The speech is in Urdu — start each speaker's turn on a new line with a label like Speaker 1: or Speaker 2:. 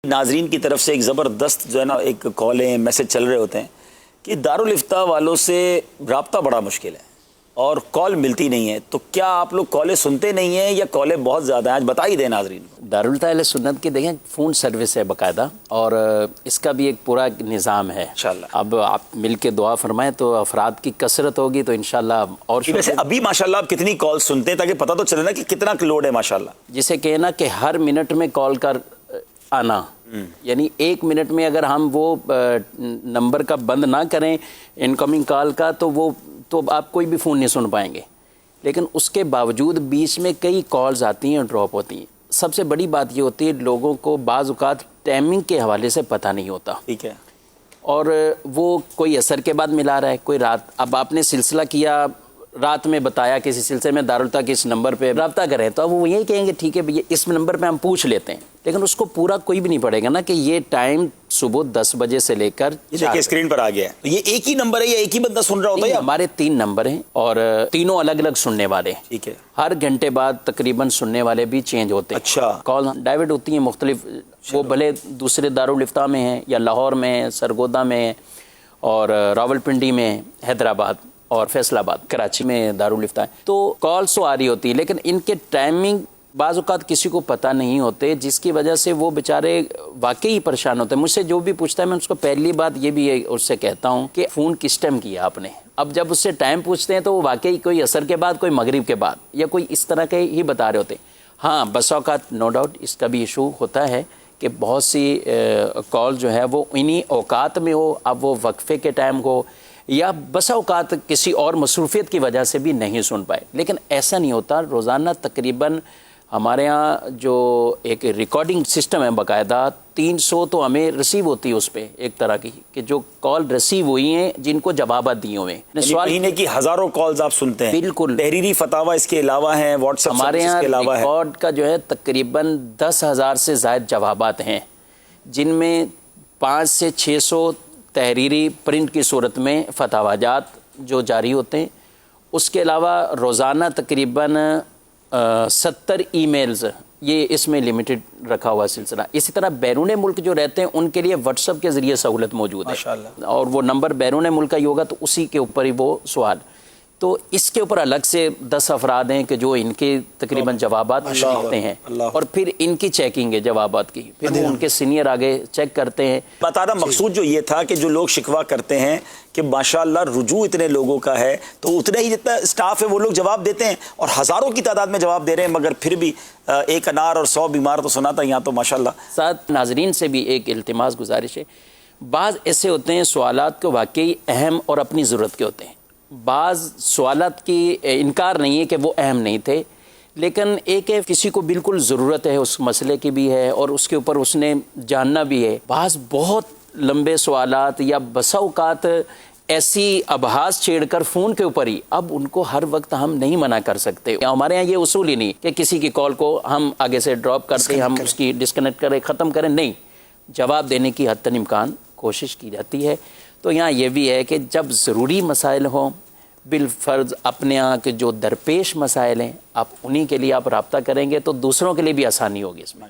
Speaker 1: ناظرین کی طرف سے ایک زبردست جو ہے نا ایک کالیں میسج چل رہے ہوتے ہیں کہ دارالفتہ والوں سے رابطہ بڑا مشکل ہے اور کال ملتی نہیں ہے، تو کیا آپ لوگ کالیں سنتے نہیں ہیں یا کالیں بہت زیادہ ہیں؟ آج بتا ہی دیں ناظرین کو۔
Speaker 2: دارالفتہ اہل سنت کی دیکھیں فون سروس ہے باقاعدہ، اور اس کا بھی ایک پورا نظام ہے انشاءاللہ۔ اب آپ مل کے دعا فرمائیں تو افراد کی کثرت ہوگی تو انشاءاللہ اور
Speaker 1: ویسے ابھی ماشاءاللہ آپ کتنی کال سنتے ہیں تاکہ پتہ تو چلے نا کہ کتنا لوڈ ہے ماشاءاللہ؟
Speaker 2: جسے کہنا کہ ہر منٹ میں کال کر آنا، یعنی ایک منٹ میں اگر ہم وہ نمبر کا بند نہ کریں انکمنگ کال کا تو آپ کوئی بھی فون نہیں سن پائیں گے، لیکن اس کے باوجود بیچ میں کئی کالز آتی ہیں ڈراپ ہوتی ہیں۔ سب سے بڑی بات یہ ہوتی ہے لوگوں کو بعض اوقات ٹائمنگ کے حوالے سے پتہ نہیں ہوتا،
Speaker 1: ٹھیک ہے،
Speaker 2: اور وہ کوئی عصر کے بعد ملا رہا ہے، کوئی رات۔ اب آپ نے سلسلہ کیا، رات میں بتایا کسی سلسلے میں دارالفتہ کے اس نمبر پہ رابطہ کریں، تو اب وہ یہی کہیں گے ٹھیک ہے بھئی اس نمبر پہ ہم پوچھ لیتے ہیں، لیکن اس کو پورا کوئی بھی نہیں پڑے گا نا کہ یہ ٹائم صبح 10 بجے سے لے کر
Speaker 1: دیکھیں اسکرین پر آ گیا ہے۔ یہ ایک ہی نمبر ہے یا ایک ہی بندہ سن رہا ہوتا ہے؟
Speaker 2: ہمارے 3 نمبر ہیں اور تینوں الگ الگ سننے والے ہیں،
Speaker 1: ٹھیک ہے،
Speaker 2: ہر گھنٹے بعد تقریباً سننے والے بھی چینج ہوتے ہیں۔
Speaker 1: اچھا،
Speaker 2: کال ڈائیورٹ ہوتی ہیں مختلف، وہ بھلے دوسرے دارالفتہ میں ہیں یا لاہور میں ہیں، سرگودا میں ہیں، اور راولپنڈی میں، حیدرآباد اور فیصل آباد، کراچی میں دارالفتہ ہے، تو کالس تو آ رہی ہوتی ہے، لیکن ان کے ٹائمنگ بعض اوقات کسی کو پتہ نہیں ہوتے، جس کی وجہ سے وہ بیچارے واقعی پریشان ہوتے ہیں۔ مجھ سے جو بھی پوچھتا ہے میں اس کو پہلی بات یہ بھی اس سے کہتا ہوں کہ فون کس ٹائم کیا آپ نے۔ اب جب اس سے ٹائم پوچھتے ہیں تو وہ واقعی کوئی عصر کے بعد، کوئی مغرب کے بعد، یا کوئی اس طرح کے ہی بتا رہے ہوتے ہیں۔ ہاں بس اوقات نو ڈاؤٹ اس کا بھی ایشو ہوتا ہے کہ بہت سی کال جو ہے وہ انہی اوقات میں ہو، اب وہ وقفے کے ٹائم کو، یا بسا اوقات کسی اور مصروفیت کی وجہ سے بھی نہیں سن پائے، لیکن ایسا نہیں ہوتا۔ روزانہ تقریباً ہمارے ہاں جو ایک ریکارڈنگ سسٹم ہے باقاعدہ 300 تو ہمیں ریسیو ہوتی ہے اس پہ، ایک طرح کی کہ جو کال ریسیو ہوئی ہیں جن کو جوابات دیے ہوئے ہیں۔
Speaker 1: مہینے کی ہزاروں کالز آپ سنتے ہیں؟
Speaker 2: بالکل،
Speaker 1: تحریری فتاوی اس کے علاوہ ہیں، واٹس ایپ
Speaker 2: ہمارے
Speaker 1: اس
Speaker 2: یہاں
Speaker 1: کے علاوہ ہے۔
Speaker 2: ریکارڈ کا جو ہے تقریباً 10,000 سے زائد جوابات ہیں، جن میں 500 سے 600 تحریری پرنٹ کی صورت میں فتاواجات جو جاری ہوتے ہیں۔ اس کے علاوہ روزانہ تقریباً 70 ای میلز، یہ اس میں لمیٹڈ رکھا ہوا سلسلہ۔ اسی طرح بیرون ملک جو رہتے ہیں ان کے لیے واٹس ایپ کے ذریعے سہولت موجود ہے،
Speaker 1: ماشاءاللہ، اور
Speaker 2: اور وہ نمبر بیرون ملک کا ہی ہوگا تو اسی کے اوپر ہی وہ سوال، تو اس کے اوپر الگ سے 10 افراد ہیں کہ جو ان کے تقریباً جوابات لکھتے ہیں، اور پھر ان کی چیکنگ ہے جوابات کی، پھر وہ ان کے سینئر آگے چیک کرتے ہیں۔
Speaker 1: بتانا مقصود جو یہ تھا کہ جو لوگ شکوہ کرتے ہیں کہ ماشاءاللہ رجوع اتنے لوگوں کا ہے تو اتنے ہی جتنا اسٹاف ہے وہ لوگ جواب دیتے ہیں، اور ہزاروں کی تعداد میں جواب دے رہے ہیں، مگر پھر بھی ایک انار اور 100 بیمار تو سنا تھا، یہاں تو ماشاءاللہ۔
Speaker 2: ساتھ ناظرین سے بھی ایک التماس گزارش ہے، بعض ایسے ہوتے ہیں سوالات کو واقعی اہم اور اپنی ضرورت کے ہوتے ہیں، بعض سوالات کی انکار نہیں ہے کہ وہ اہم نہیں تھے، لیکن ایک ہے کسی کو بالکل ضرورت ہے اس مسئلے کی بھی ہے اور اس کے اوپر اس نے جاننا بھی ہے۔ بعض بہت لمبے سوالات یا بسا اوقات ایسی ابحاث چھیڑ کر فون کے اوپر ہی، اب ان کو ہر وقت ہم نہیں منع کر سکتے۔ ہمارے یہاں یہ اصول ہی نہیں کہ کسی کی کال کو ہم آگے سے ڈراپ کرتے ہم اس کی ڈسکنیکٹ کریں، ختم کریں، نہیں، جواب دینے کی حتی الامکان کوشش کی جاتی ہے۔ تو یہاں یہ بھی ہے کہ جب ضروری مسائل ہوں بالفرض اپنے یہاں کے جو درپیش مسائل ہیں، آپ انہی کے لیے آپ رابطہ کریں گے تو دوسروں کے لیے بھی آسانی ہوگی اس میں۔